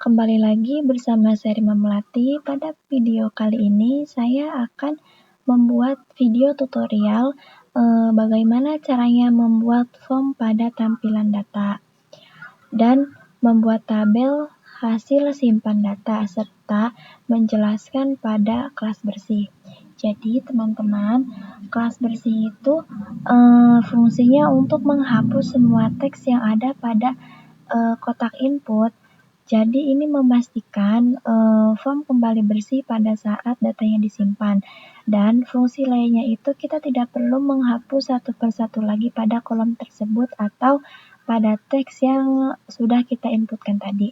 Kembali lagi bersama saya Rima Melati. Pada video kali ini saya akan membuat video tutorial bagaimana caranya membuat form pada tampilan data dan membuat tabel hasil simpan data serta menjelaskan pada kelas bersih. Jadi teman-teman, kelas bersih itu fungsinya untuk menghapus semua teks yang ada pada kotak input. Jadi ini memastikan form kembali bersih pada saat datanya disimpan. Dan fungsi lainnya itu kita tidak perlu menghapus satu persatu lagi pada kolom tersebut atau pada teks yang sudah kita inputkan tadi.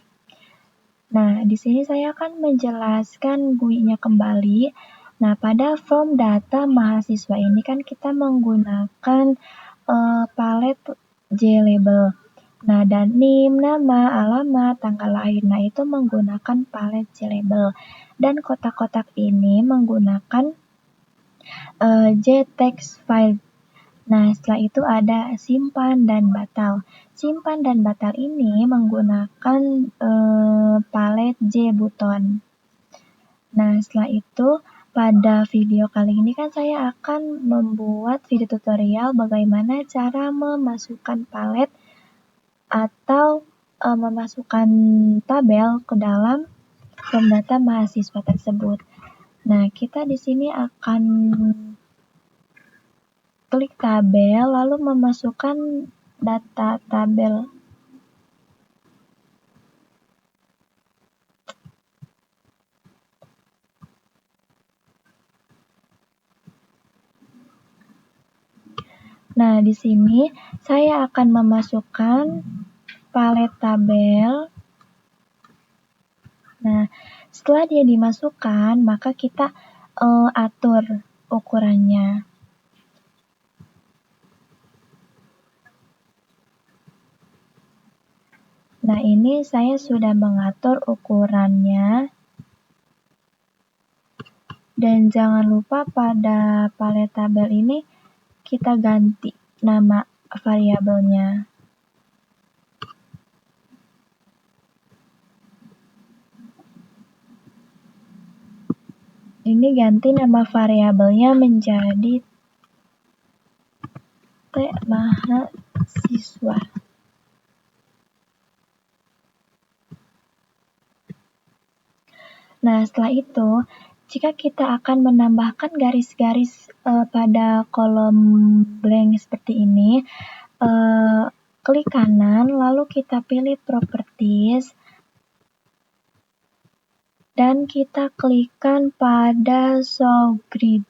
Nah, di sini saya akan menjelaskan GUI-nya kembali. Nah, pada form data mahasiswa ini kan kita menggunakan palet JLabel. Nah, dan NIM, nama, alamat, tanggal lahir, nah itu menggunakan palet JLabel. Dan kotak-kotak ini menggunakan JText file. Nah, setelah itu ada simpan dan batal. Simpan dan batal ini menggunakan palet JButton. Nah, setelah itu pada video kali ini kan saya akan membuat video tutorial bagaimana cara memasukkan palet atau memasukkan tabel ke dalam form data mahasiswa tersebut. Nah, kita di sini akan klik tabel lalu memasukkan data tabel. Nah, di sini saya akan memasukkan palet tabel. Nah, setelah dia dimasukkan, maka kita atur ukurannya. Nah, ini saya sudah mengatur ukurannya. Dan jangan lupa pada palet tabel ini kita ganti nama variabelnya. Ini ganti nama variabelnya menjadi T mahasiswa. Nah, setelah itu, jika kita akan menambahkan garis-garis pada kolom blank seperti ini, klik kanan, lalu kita pilih properties, dan kita klikkan pada show grid.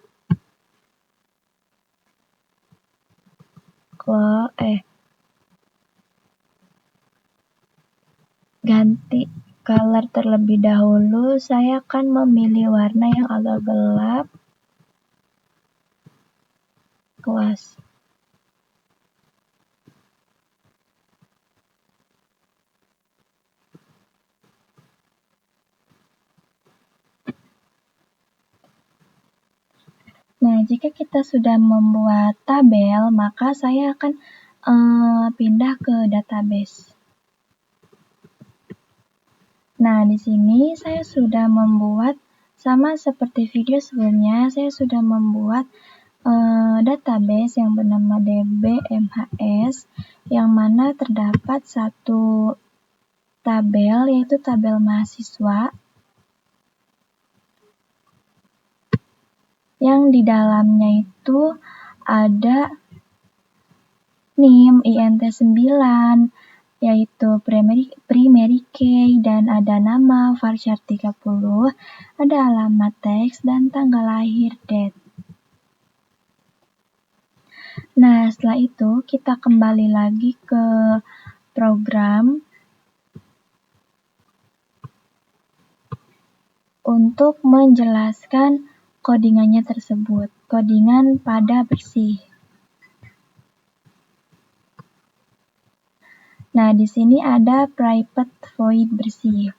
Ganti color terlebih dahulu. Saya akan memilih warna yang agak gelap. Kelas. Nah, jika kita sudah membuat tabel, maka saya akan pindah ke database. Nah, di sini saya sudah membuat, sama seperti video sebelumnya, saya sudah membuat database yang bernama DBMHS, yang mana terdapat satu tabel, yaitu tabel mahasiswa, yang di dalamnya itu ada NIM, INT9, yaitu primary key, dan ada nama varchar 30, ada alamat teks, dan tanggal lahir date. Nah, setelah itu kita kembali lagi ke program untuk menjelaskan codingannya tersebut, codingan pada bersih. Nah, di sini ada private void bersih.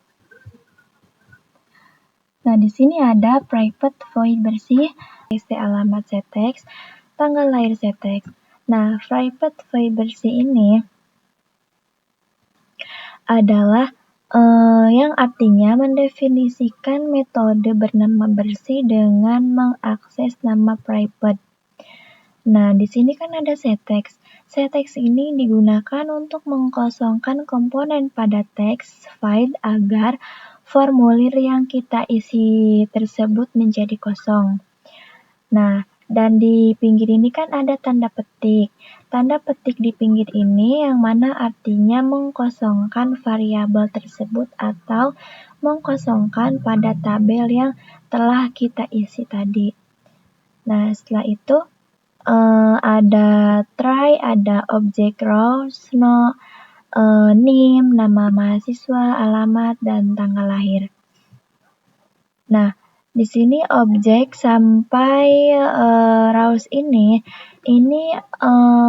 Nah, di sini ada private void bersih, alamat ctext, tanggal lahir ctext. Nah, private void bersih ini adalah yang artinya mendefinisikan metode bernama bersih dengan mengakses nama private. Nah, di sini kan ada settext. Settext ini digunakan untuk mengkosongkan komponen pada teks file agar formulir yang kita isi tersebut menjadi kosong. Nah, dan di pinggir ini kan ada tanda petik. Tanda petik di pinggir ini yang mana artinya mengkosongkan variabel tersebut atau mengkosongkan pada tabel yang telah kita isi tadi. Nah, setelah itu ada try, ada objek rows, name, nama mahasiswa, alamat, dan tanggal lahir. Nah, di sini objek sampai rows ini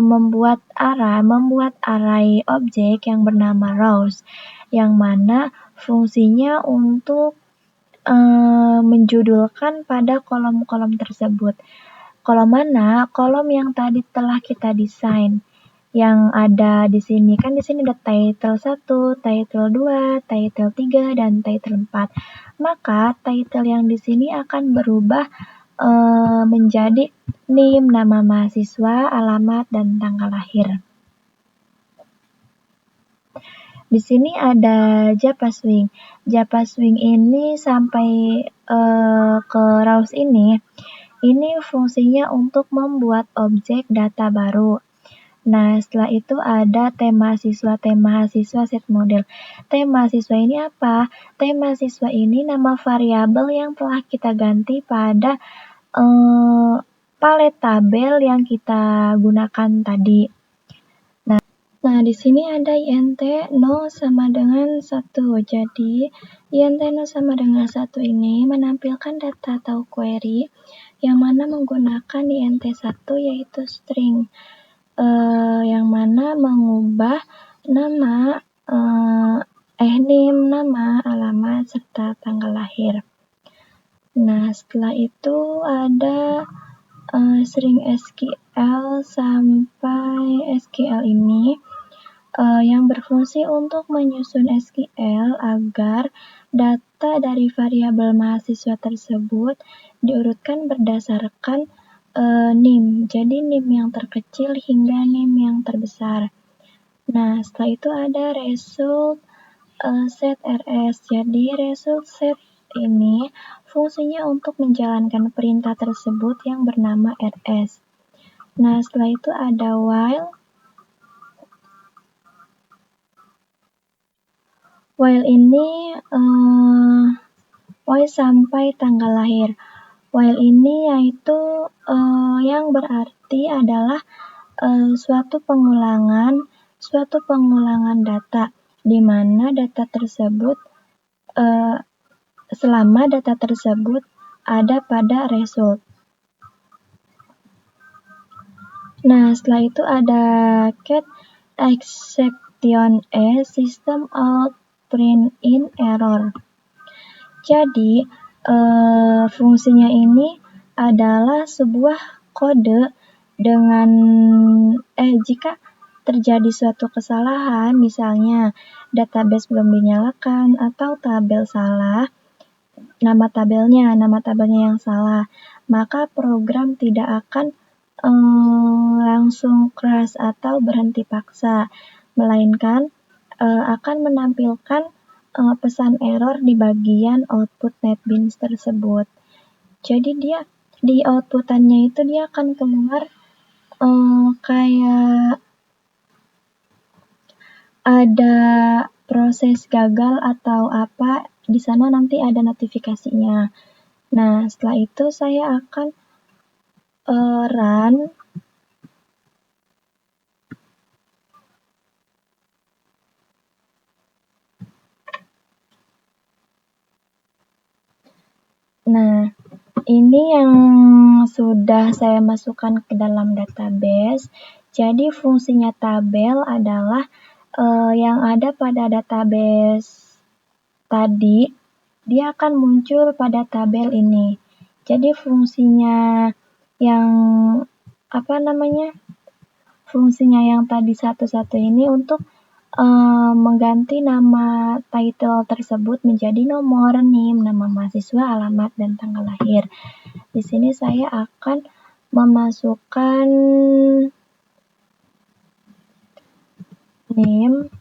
membuat array objek yang bernama rows, yang mana fungsinya untuk menjudulkan pada kolom-kolom tersebut. Kolom mana? Kolom yang tadi telah kita desain. Yang ada di sini kan di sini ada title 1, title 2, title 3 dan title 4. Maka title yang di sini akan berubah menjadi name, nama mahasiswa, alamat dan tanggal lahir. Di sini ada Japaswing. Japaswing ini sampai ke rows ini fungsinya untuk membuat objek data baru. Nah, setelah itu ada tema siswa set model. Tema siswa ini apa? Tema siswa ini nama variabel yang telah kita ganti pada palet tabel yang kita gunakan tadi. Nah, di sini ada int 0 sama dengan 1. Jadi, int 0 sama dengan 1 ini menampilkan data atau query yang mana menggunakan int 1 yaitu string. Yang mana mengubah nama, name, nama, alamat, serta tanggal lahir. Nah, setelah itu ada string SQL sampai SQL ini yang berfungsi untuk menyusun SQL agar data dari variabel mahasiswa tersebut diurutkan berdasarkan name. Jadi name yang terkecil hingga name yang terbesar. Nah, setelah itu ada result set rs. Jadi result set ini fungsinya untuk menjalankan perintah tersebut yang bernama rs. Nah, setelah itu ada while. While ini while sampai tanggal lahir. While ini yaitu yang berarti adalah suatu pengulangan data di mana data tersebut selama data tersebut ada pada result. Nah, setelah itu ada cat exception system out print in error. Jadi, fungsinya ini adalah sebuah kode dengan jika terjadi suatu kesalahan, misalnya database belum dinyalakan atau tabel salah, nama tabelnya yang salah, maka program tidak akan langsung crash atau berhenti paksa, melainkan akan menampilkan pesan error di bagian output NetBeans tersebut. Jadi dia di outputannya itu dia akan keluar kayak ada proses gagal atau apa, di sana nanti ada notifikasinya. Nah, setelah itu saya akan run. Nah, ini yang sudah saya masukkan ke dalam database. Jadi fungsinya tabel adalah yang ada pada database tadi, dia akan muncul pada tabel ini. Jadi fungsinya yang fungsinya yang tadi satu-satu ini untuk mengganti nama title tersebut menjadi nomor, NIM, nama mahasiswa, alamat, dan tanggal lahir. Di sini saya akan memasukkan NIM,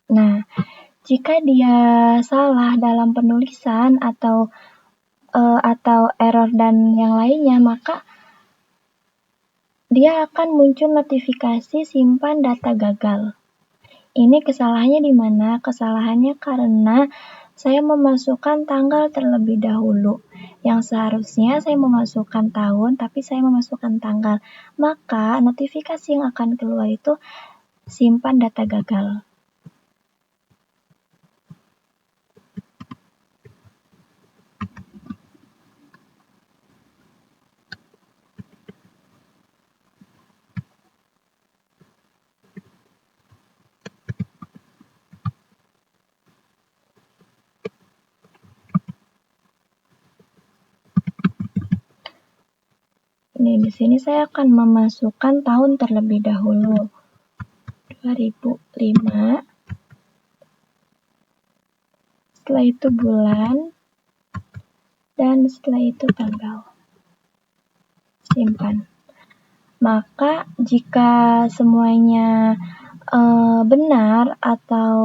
Nah, jika dia salah dalam penulisan atau error dan yang lainnya, maka dia akan muncul notifikasi simpan data gagal. Ini kesalahannya di mana? Kesalahannya karena saya memasukkan tanggal terlebih dahulu. Yang seharusnya saya memasukkan tahun, tapi saya memasukkan tanggal. Maka notifikasi yang akan keluar itu simpan data gagal. Ini di sini saya akan memasukkan tahun terlebih dahulu. 2005. Setelah itu bulan, dan setelah itu tanggal. Simpan. Maka jika semuanya benar atau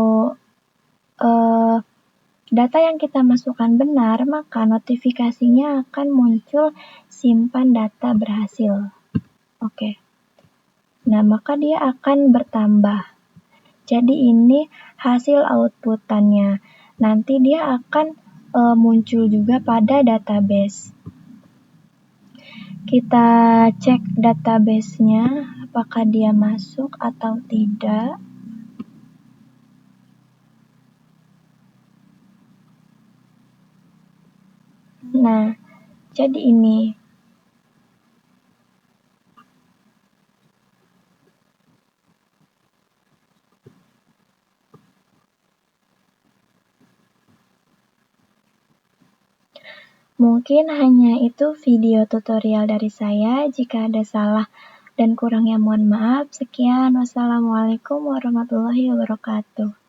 data yang kita masukkan benar, maka notifikasinya akan muncul simpan data berhasil. Oke. Nah, maka dia akan bertambah. Jadi ini hasil outputannya. Nanti dia akan muncul juga pada database. Kita cek database-nya, apakah dia masuk atau tidak. Nah, jadi ini. Mungkin hanya itu video tutorial dari saya. Jika ada salah dan kurangnya mohon maaf. Sekian, wassalamualaikum warahmatullahi wabarakatuh.